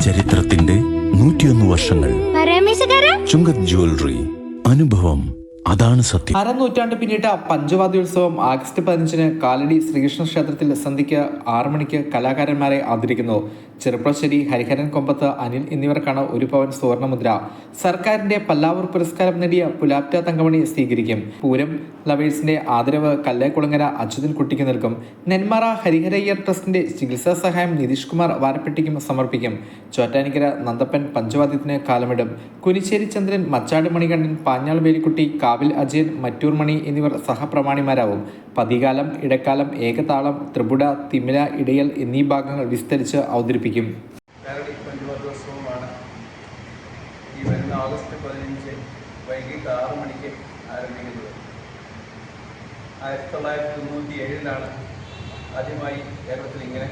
ചരിത്രത്തിന്റെ 101 വർഷങ്ങൾ. ചുങ്കത് ജ്വല്ലറി. അനുഭവം, അതാണ് സത്യം. അരനൂറ്റാണ്ട് പിന്നിട്ട പഞ്ചവാദ്യോത്സവം ആഗസ്റ്റ് 15 കാലടി ശ്രീകൃഷ്ണ ക്ഷേത്രത്തിൽ സന്ധ്യയ്ക്ക് 6 മണിക്ക് കലാകാരന്മാരെ ആദരിക്കുന്നു. ചെറുപ്പശ്ശേരി, ഹരിഹരൻ കൊമ്പത്ത്, അനിൽ എന്നിവർക്കാണ് 1 പവൻ സുവർണമുദ്ര. സർക്കാരിന്റെ പല്ലാവൂർ പുരസ്കാരം നേടിയ പുലാപ്റ്റ തങ്കമണി സ്വീകരിക്കും. പൂരം ലവേഴ്സിന്റെ ആദരവ് കല്ലേക്കുളങ്ങര അച്യുതൻ കുട്ടിക്ക് നൽകും. നെന്മാറ ഹരിഹരയ്യർ ട്രസ്റ്റിന്റെ ചികിത്സാ സഹായം നിതീഷ് കുമാർ വാരപ്പെട്ടിക്കും സമർപ്പിക്കും. ചോറ്റാനിക്കര നന്ദപ്പൻ പഞ്ചവാദ്യത്തിന് കാലമിടും. കുനിശ്ശേരി ചന്ദ്രൻ, മച്ചാട് മണികണ്ഠൻ, പാഞ്ഞാൾ വേലിക്കുട്ടി, കാവിൽ അജയൻ, മറ്റൂർ മണി എന്നിവർ സഹപ്രമാണിമാരാവും. പതികാലം, ഇടക്കാലം, ഏകതാളം, ത്രിപുട, തിമില, ഇടയൽ എന്നീ ഭാഗങ്ങൾ വിസ്തരിച്ച് അവതരിപ്പിക്കും. കാലടി പഞ്ചവാദ്യോത്സവമാണ് ഈ വരുന്ന ആഗസ്റ്റ് 15 വൈകിട്ട് 6 മണിക്ക് ആരംഭിക്കുന്നത്. 1997 ആദ്യമായി കേരളത്തിൽ ഇങ്ങനെ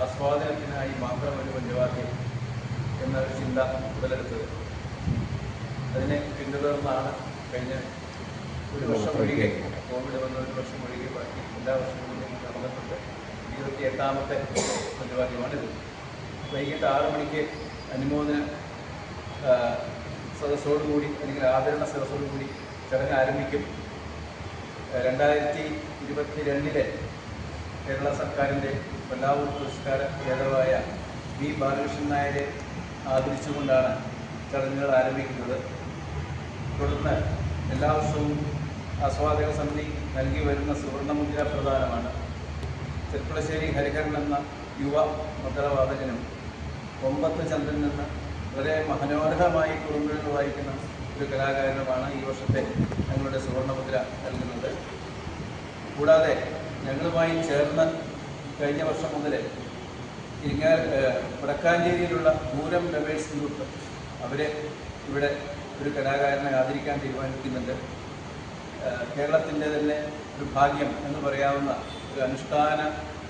ആസ്വാദനത്തിനായി മാത്രം ഒരു പഞ്ചവാദ്യം എന്നൊരു ചിന്ത ഉടലെടുത്തത്. അതിനെ പിന്തുടർന്നാണ് കഴിഞ്ഞ ഒരു വർഷം ഒഴികെ, കോവിഡ് വന്ന ഒരു വർഷം ഒഴികെ ബാക്കി എല്ലാ വർഷങ്ങളും നടന്നിട്ടുണ്ട്. 28ാമത്തെ പഞ്ചവാദ്യമാണിത്. വൈകിട്ട് 6 മണിക്ക് അനുമോദന സദസ്സോടുകൂടി അല്ലെങ്കിൽ ആദരണ സദസ്സോടുകൂടി ചടങ്ങ് ആരംഭിക്കും. 2022 കേരള സർക്കാരിൻ്റെ പല്ലാവൂർ പുരസ്കാര ജേതാവായ വി ബാലകൃഷ്ണൻ നായരെ ആദരിച്ചുകൊണ്ടാണ് ചടങ്ങുകൾ ആരംഭിക്കുന്നത്. തുടർന്ന് എല്ലാ വർഷവും ആസ്വാദക സമിതി നൽകി വരുന്ന സുവർണമുദ്ര പ്രദാനമാണ്. ചെർപ്പളശ്ശേരി ഹരിഹരൻ എന്ന യുവ മദ്രവാദകനും കൊമ്പത്ത് ചന്ദ്രൻ എന്ന വളരെ മനോഹരമായി കുറുമ്പുകൾ വായിക്കുന്ന ഒരു കലാകാരനുമാണ് ഈ വർഷത്തെ ഞങ്ങളുടെ സുവർണമുദ്ര നൽകുന്നത്. കൂടാതെ ഞങ്ങളുമായി ചേർന്ന് കഴിഞ്ഞ വർഷം മുതൽ വടക്കാഞ്ചേരിയിലുള്ള പൂരം ലവേഴ്സ് ഗ്രൂപ്പ് അവരെ ഇവിടെ ഒരു കലാകാരനെ ആദരിക്കാൻ തീരുമാനിക്കുന്നുണ്ട്. കേരളത്തിൻ്റെ തന്നെ ഒരു ഭാഗ്യം എന്ന് പറയാവുന്ന ഒരു അനുഷ്ഠാന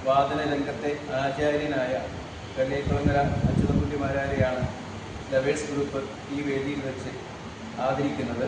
വാദന രംഗത്തെ ആചാര്യനായ കല്ലേക്കുളങ്ങര അച്യുതൻകുട്ടി മാരാരെയാണ് ലവേഴ്സ് ഗ്രൂപ്പ് ഈ വേദിയിൽ വെച്ച് ആദരിക്കുന്നത്.